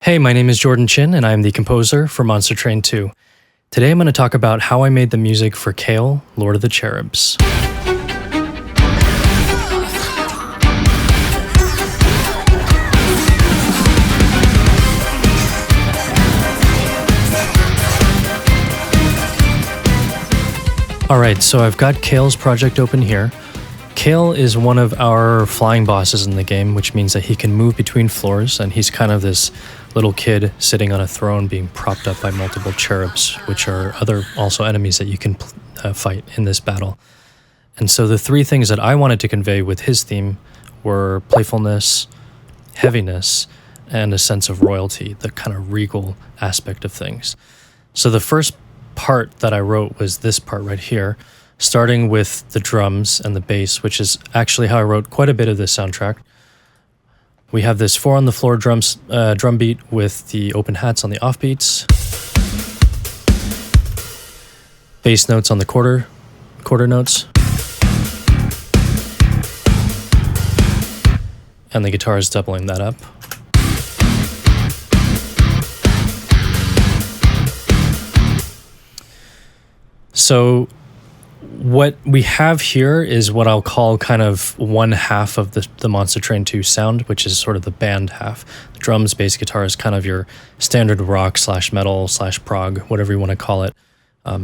Hey, my name is Jordan Chin, and I'm the composer for Monster Train 2. Today I'm going to talk about how I made the music for Cael, Lord of the Cherubs. Alright, so I've got Cael's project open here. Cael is one of our flying bosses in the game, which means that he can move between floors, and he's kind of this little kid sitting on a throne being propped up by multiple cherubs, which are other also enemies that you can fight in this battle. And so the three things that I wanted to convey with his theme were playfulness, heaviness, and a sense of royalty, the kind of regal aspect of things. So the first part that I wrote was this part right here, starting with the drums and the bass, which is actually how I wrote quite a bit of this soundtrack. We have this 4 on the floor drum beat with the open hats on the offbeats, bass notes on the quarter notes, and the guitar is doubling that up. So what we have here is what I'll call kind of one half of the Monster Train 2 sound, which is sort of the band half. The drums, bass, guitar is kind of your standard rock / metal / prog, whatever you want to call it,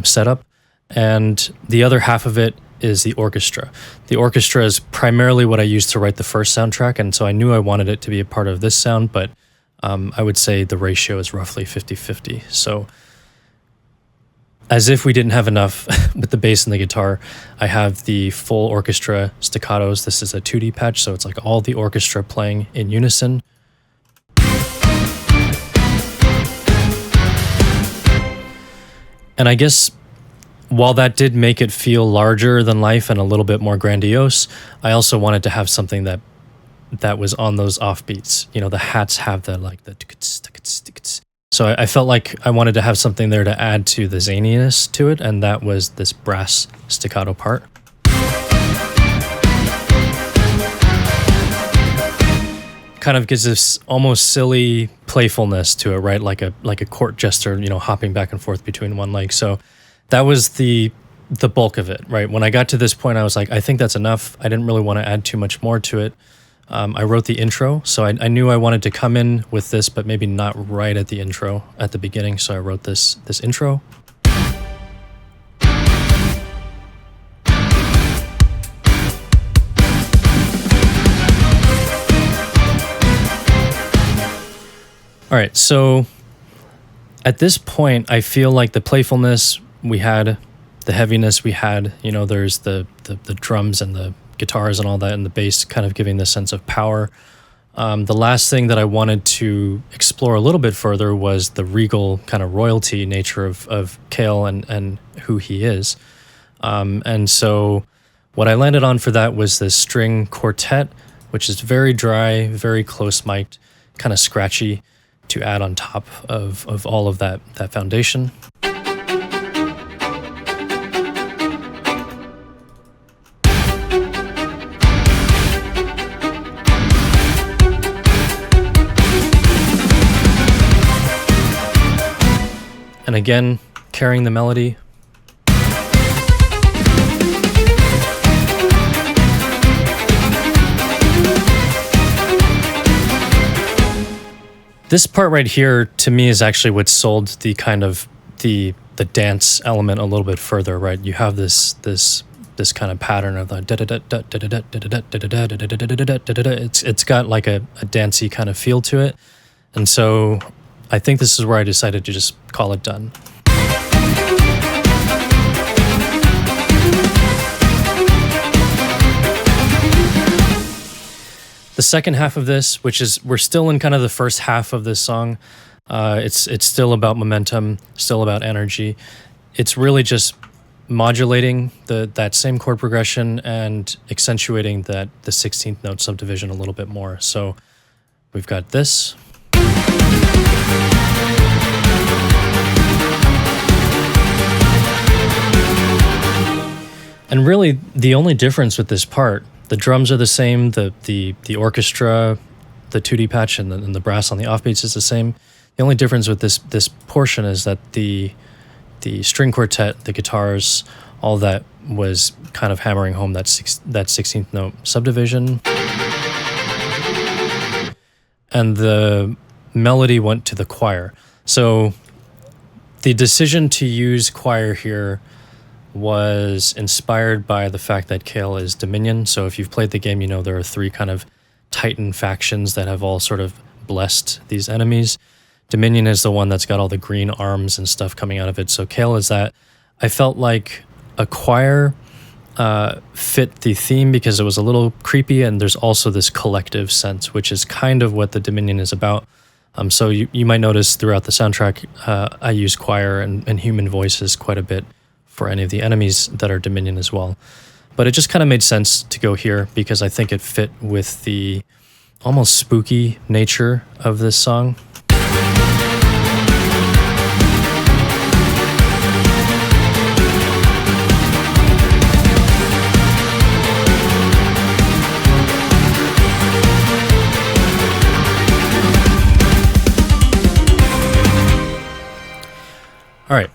setup. And the other half of it is the orchestra. The orchestra is primarily what I used to write the first soundtrack, and so I knew I wanted it to be a part of this sound, but I would say the ratio is roughly 50-50. So as if we didn't have enough with the bass and the guitar, I have the full orchestra staccatos. This is a 2D patch, so it's like all the orchestra playing in unison. And I guess while that did make it feel larger than life and a little bit more grandiose, I also wanted to have something that was on those offbeats. You know, the hats have the so I felt like I wanted to have something there to add to the zaniness to it, and that was this brass staccato part. Kind of gives this almost silly playfulness to it, right? Like a court jester, you know, hopping back and forth between one leg. So that was the bulk of it, right? When I got to this point, I was like, I think that's enough. I didn't really want to add too much more to it. I wrote the intro, so I knew I wanted to come in with this, but maybe not right at the intro, at the beginning, so I wrote this intro. All right, so at this point, I feel like the playfulness we had, the heaviness we had, you know, there's the drums and the guitars and all that, and the bass kind of giving this sense of power. The last thing that I wanted to explore a little bit further was the regal kind of royalty nature of Cael and who he is. And so what I landed on for that was this string quartet, which is very dry, very close mic'd, kind of scratchy to add on top of all of that foundation. And again, carrying the melody. This part right here, to me, is actually what sold the kind of the dance element a little bit further, right? You have this kind of pattern of the it's got like a dancey kind of feel to it. And so I think this is where I decided to just call it done. The second half of this, which is, we're still in kind of the first half of this song. It's still about momentum, still about energy. It's really just modulating that same chord progression and accentuating the 16th note subdivision a little bit more. So we've got this. And really, the only difference with this part, the drums are the same, the orchestra the 2D patch and the brass on the offbeats is the same. The only difference with this portion is that the string quartet, the guitars, all that was kind of hammering home that 16th note subdivision, and the melody went to the choir. So the decision to use choir here was inspired by the fact that Cael is Dominion. So if you've played the game, you know there are 3 kind of Titan factions that have all sort of blessed these enemies. Dominion is the one that's got all the green arms and stuff coming out of it. So Cael is that. I felt like a choir fit the theme because it was a little creepy, and there's also this collective sense, which is kind of what the Dominion is about. So you might notice throughout the soundtrack, I use choir and human voices quite a bit for any of the enemies that are Dominion as well. But it just kind of made sense to go here because I think it fit with the almost spooky nature of this song. All right,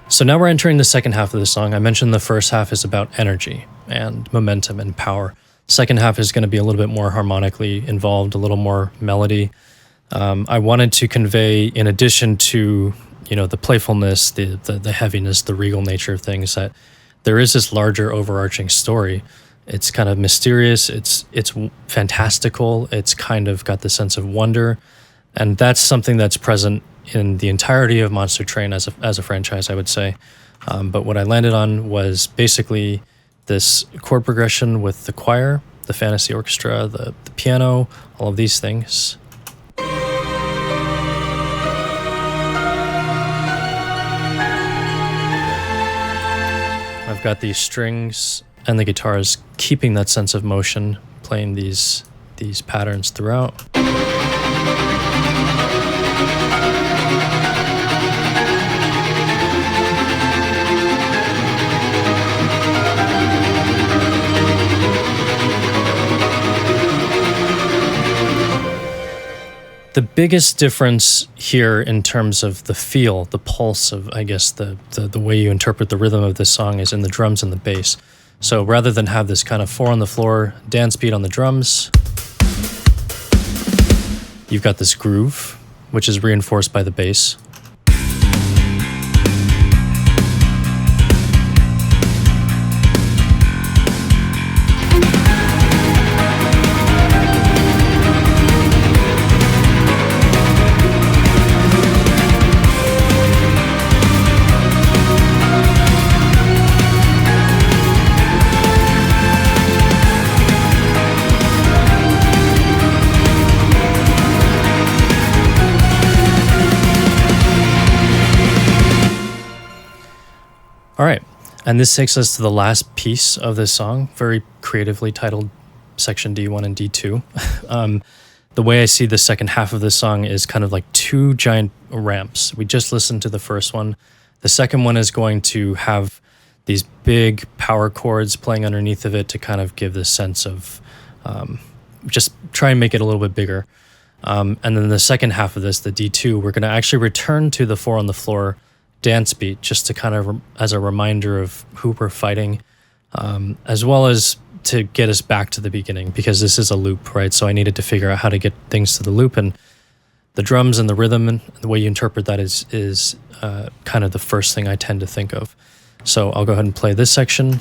so now we're entering the second half of the song. I mentioned the first half is about energy and momentum and power. Second half is going to be a little bit more harmonically involved, a little more melody. I wanted to convey, in addition to the playfulness, the heaviness, the regal nature of things, that there is this larger overarching story. It's kind of mysterious. It's fantastical. It's kind of got the sense of wonder, and that's something that's present in the entirety of Monster Train as a franchise, I would say. But what I landed on was basically this chord progression with the choir, the fantasy orchestra, the piano, all of these things. I've got these strings and the guitars keeping that sense of motion, playing these patterns throughout. The biggest difference here in terms of the feel, the pulse of, I guess, the way you interpret the rhythm of this song is in the drums and the bass. So rather than have this kind of 4 on the floor dance beat on the drums, you've got this groove, which is reinforced by the bass. All right, and this takes us to the last piece of this song, very creatively titled Section D1 and D2. The way I see the second half of this song is kind of like 2 giant ramps. We just listened to the first one. The second one is going to have these big power chords playing underneath of it to kind of give this sense of just try and make it a little bit bigger. And then the second half of this, the D2, we're going to actually return to the 4 on the floor dance beat just to kind of as a reminder of who we're fighting, as well as to get us back to the beginning, because this is a loop, right? So I needed to figure out how to get things to the loop, and the drums and the rhythm and the way you interpret that is kind of the first thing I tend to think of. So I'll go ahead and play this section.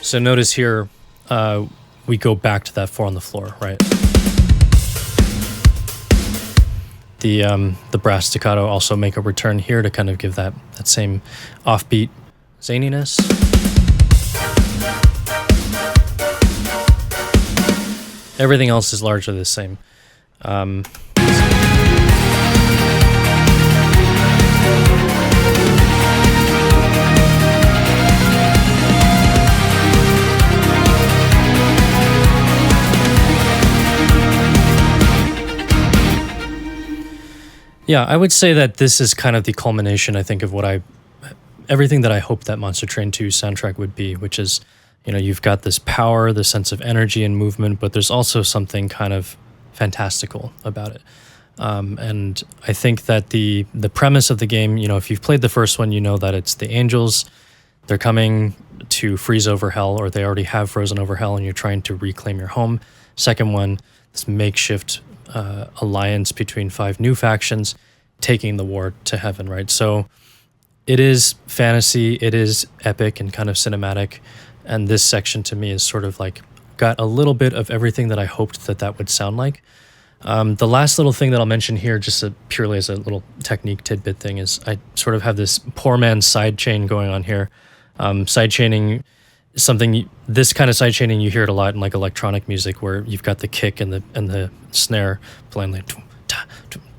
So notice here, we go back to that 4 on the floor, right? The brass staccato also make a return here to kind of give that same offbeat zaniness. Everything else is largely the same. Yeah, I would say that this is kind of the culmination, I think, of everything that I hoped that Monster Train 2 soundtrack would be, which is, you've got this power, the sense of energy and movement, but there's also something kind of fantastical about it. And I think that the premise of the game, if you've played the first one, you know that it's the angels. They're coming to freeze over hell, or they already have frozen over hell, and you're trying to reclaim your home. Second one, this makeshift alliance between 5 new factions taking the war to heaven, right? So it is fantasy, it is epic and kind of cinematic, and this section to me is sort of like got a little bit of everything that I hoped that would sound like. The last little thing that I'll mention here, just purely as a little technique tidbit thing, is I sort of have this poor man's sidechain going on here. Sidechaining is something, this kind of sidechaining, you hear it a lot in like electronic music, where you've got the kick and the snare playing like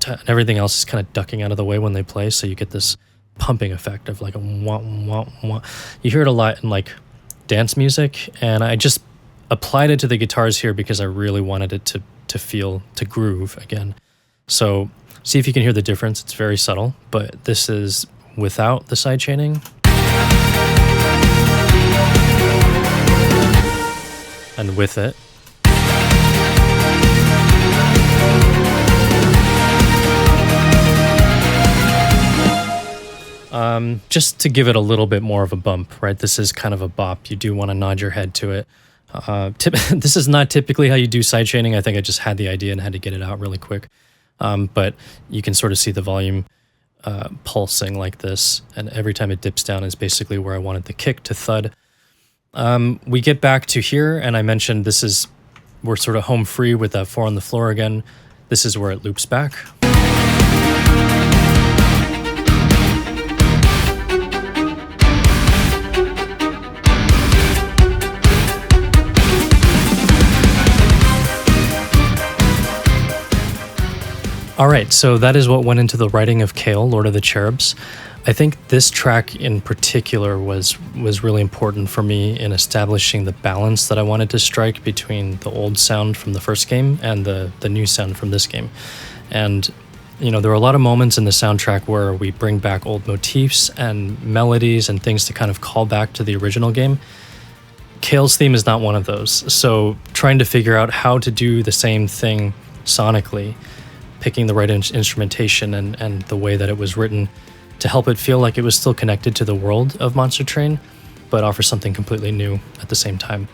and everything else is kind of ducking out of the way when they play, so you get this pumping effect of like a wah, wah, wah. You hear it a lot in like dance music, and I just applied it to the guitars here because I really wanted it to groove again. So see if you can hear the difference. It's very subtle, but this is without the sidechaining. And with it. Just to give it a little bit more of a bump, right? This is kind of a bop. You do want to nod your head to it. This is not typically how you do sidechaining. I think I just had the idea and had to get it out really quick. But you can sort of see the volume pulsing like this, and every time it dips down is basically where I wanted the kick to thud. We get back to here, and I mentioned we're sort of home free with that 4 on the floor again. This is where it loops back. All right, so that is what went into the writing of Cael, Lord of the Cherubs. I think this track in particular was really important for me in establishing the balance that I wanted to strike between the old sound from the first game and the new sound from this game. And, there were a lot of moments in the soundtrack where we bring back old motifs and melodies and things to kind of call back to the original game. Cael's theme is not one of those. So trying to figure out how to do the same thing sonically, picking the right instrumentation and the way that it was written to help it feel like it was still connected to the world of Monster Train, but offer something completely new at the same time.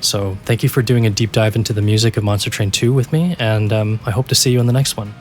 So thank you for doing a deep dive into the music of Monster Train 2 with me, and I hope to see you in the next one.